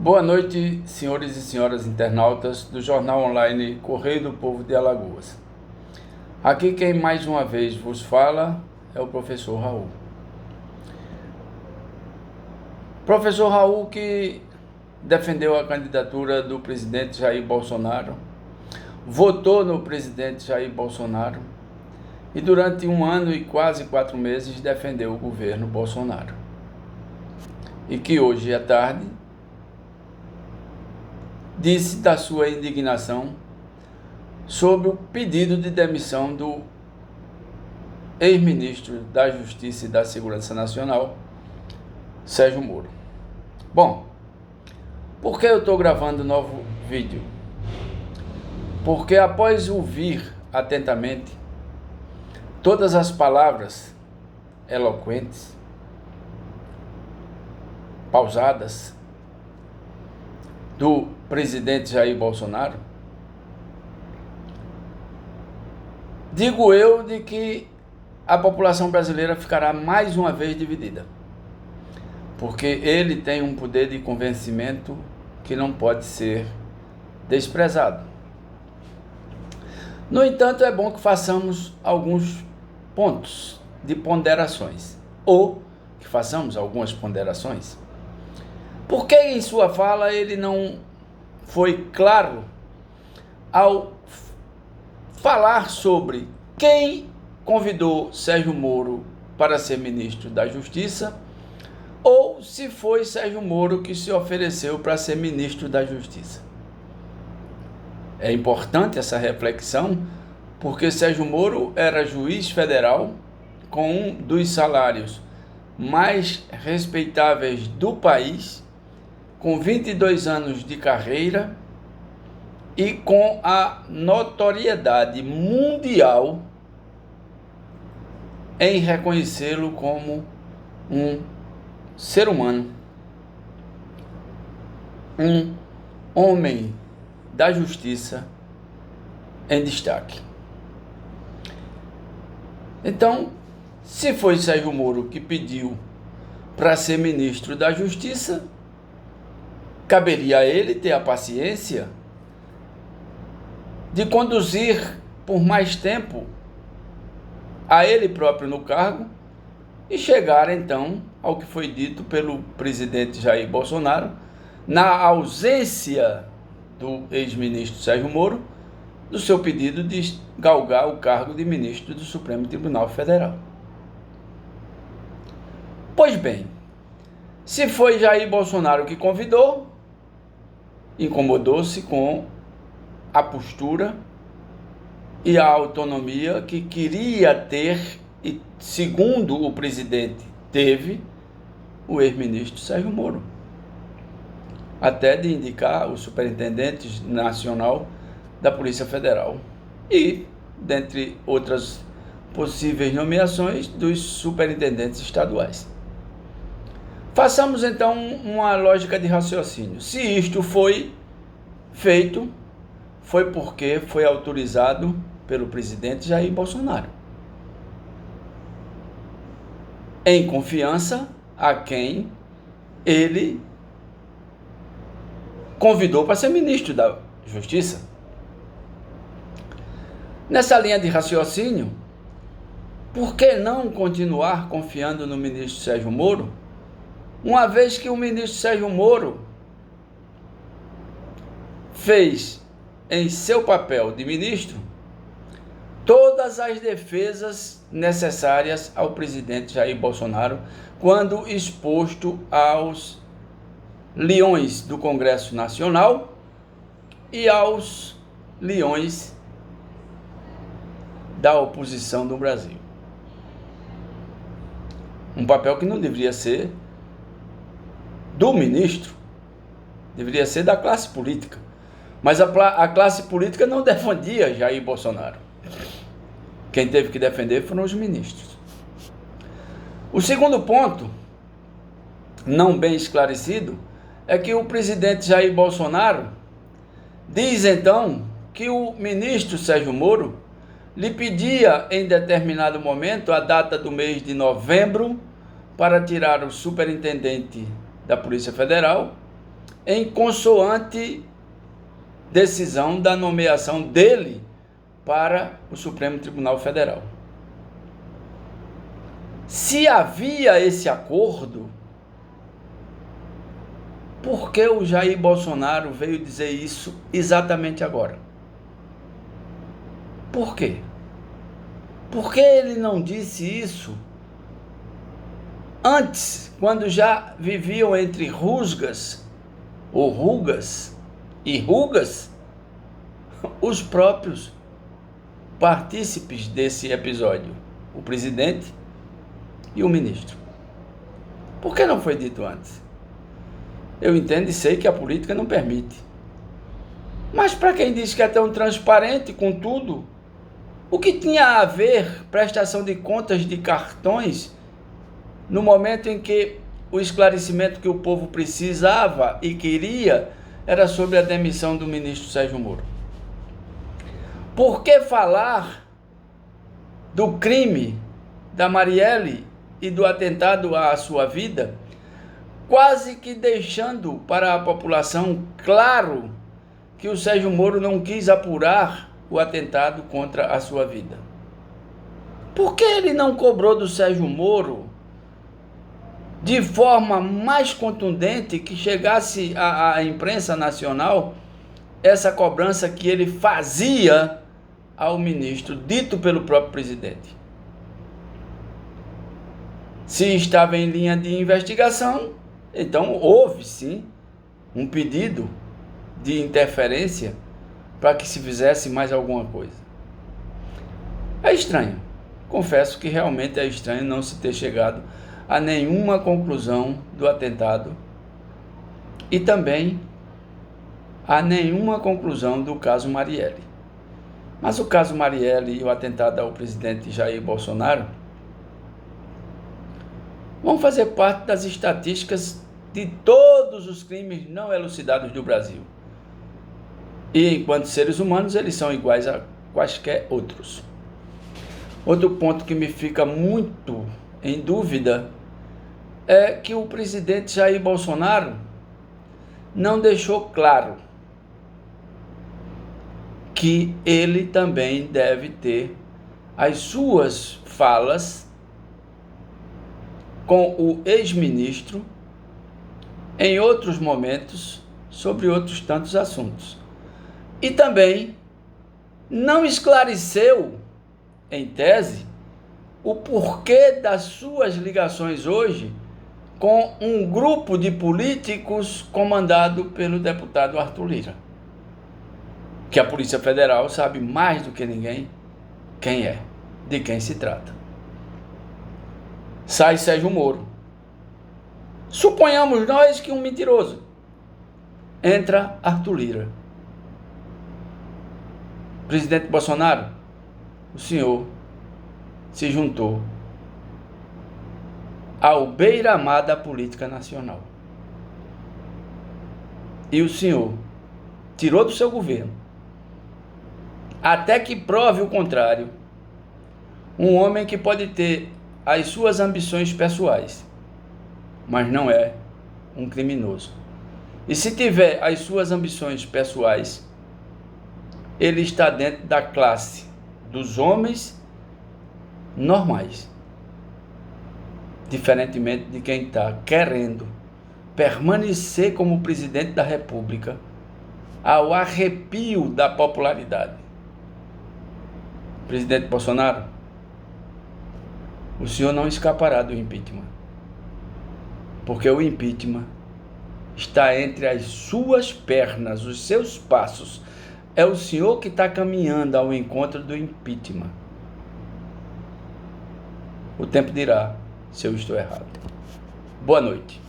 Boa noite, senhores e senhoras internautas do jornal online Correio do Povo de Alagoas. Aqui quem mais uma vez vos fala é o professor Raul. Professor Raul que defendeu a candidatura do presidente Jair Bolsonaro, votou no presidente Jair Bolsonaro e durante 1 ano e quase 4 meses defendeu o governo Bolsonaro. E que hoje à tarde disse da sua indignação sobre o pedido de demissão do ex-ministro da Justiça e da Segurança Nacional, Sérgio Moro. Bom, por que eu estou gravando um novo vídeo? Porque após ouvir atentamente todas as palavras eloquentes, pausadas, do presidente Jair Bolsonaro, digo eu de que a população brasileira ficará mais uma vez dividida, porque ele tem um poder de convencimento que não pode ser desprezado. No entanto, é bom que façamos alguns pontos de ponderações, ou que façamos algumas ponderações. Por que em sua fala ele não foi claro ao falar sobre quem convidou Sérgio Moro para ser ministro da Justiça, ou se foi Sérgio Moro que se ofereceu para ser ministro da Justiça? É importante essa reflexão, porque Sérgio Moro era juiz federal com um dos salários mais respeitáveis do país, com 22 anos de carreira e com a notoriedade mundial em reconhecê-lo como um ser humano, um homem da justiça em destaque. Então, se foi Sérgio Moro que pediu para ser ministro da Justiça, caberia a ele ter a paciência de conduzir por mais tempo a ele próprio no cargo e chegar então ao que foi dito pelo presidente Jair Bolsonaro, na ausência do ex-ministro Sérgio Moro, do seu pedido de galgar o cargo de ministro do Supremo Tribunal Federal. Pois bem, se foi Jair Bolsonaro que convidou, incomodou-se com a postura e a autonomia que queria ter e, segundo o presidente, teve o ex-ministro Sérgio Moro, até de indicar o superintendente nacional da Polícia Federal e, dentre outras possíveis nomeações, dos superintendentes estaduais. Façamos então uma lógica de raciocínio. Se isto foi feito, foi porque foi autorizado pelo presidente Jair Bolsonaro, em confiança a quem ele convidou para ser ministro da Justiça. Nessa linha de raciocínio, por que não continuar confiando no ministro Sérgio Moro, uma vez que o ministro Sérgio Moro fez em seu papel de ministro todas as defesas necessárias ao presidente Jair Bolsonaro quando exposto aos leões do Congresso Nacional e aos leões da oposição do Brasil. Um papel que não deveria ser do ministro, deveria ser da classe política. Mas a classe política não defendia Jair Bolsonaro. Quem teve que defender foram os ministros. O segundo ponto, não bem esclarecido, é que o presidente Jair Bolsonaro diz então que o ministro Sérgio Moro lhe pedia em determinado momento a data do mês de novembro para tirar o superintendente da Polícia Federal em consoante decisão da nomeação dele para o Supremo Tribunal Federal. Se havia esse acordo, por que o Jair Bolsonaro veio dizer isso exatamente agora? Por quê? Por que ele não disse isso antes, quando já viviam entre rusgas ou rugas e rugas os próprios partícipes desse episódio, o presidente e o ministro? Por que não foi dito antes? Eu entendo e sei que a política não permite. Mas para quem diz que é tão transparente com tudo, o que tinha a ver prestação de contas de cartões no momento em que o esclarecimento que o povo precisava e queria era sobre a demissão do ministro Sérgio Moro? Por que falar do crime da Marielle e do atentado à sua vida, quase que deixando para a população claro que o Sérgio Moro não quis apurar o atentado contra a sua vida? Por que ele não cobrou do Sérgio Moro de forma mais contundente, que chegasse à imprensa nacional essa cobrança que ele fazia ao ministro, dito pelo próprio presidente? Se estava em linha de investigação, então houve sim um pedido de interferência para que se fizesse mais alguma coisa. É estranho, confesso que realmente é estranho não se ter chegado a nenhuma conclusão do atentado e também a nenhuma conclusão do caso Marielle. Mas o caso Marielle e o atentado ao presidente Jair Bolsonaro vão fazer parte das estatísticas de todos os crimes não elucidados do Brasil. E enquanto seres humanos, eles são iguais a quaisquer outros. Outro ponto que me fica muito em dúvida é que o presidente Jair Bolsonaro não deixou claro que ele também deve ter as suas falas com o ex-ministro em outros momentos sobre outros tantos assuntos. E também não esclareceu, em tese, o porquê das suas ligações hoje com um grupo de políticos comandado pelo deputado Arthur Lira, que a Polícia Federal sabe mais do que ninguém quem é, de quem se trata. Sai Sérgio Moro. Suponhamos nós que um mentiroso. Entra Arthur Lira. Presidente Bolsonaro, o senhor se juntou ao beira-mar da política nacional. E o senhor tirou do seu governo, até que prove o contrário, um homem que pode ter as suas ambições pessoais, mas não é um criminoso. E se tiver as suas ambições pessoais, ele está dentro da classe dos homens normais, diferentemente de quem está querendo permanecer como presidente da República ao arrepio da popularidade. Presidente Bolsonaro, o senhor não escapará do impeachment, porque o impeachment está entre as suas pernas, os seus passos. É o senhor que está caminhando ao encontro do impeachment. O tempo dirá se eu estou errado. Boa noite.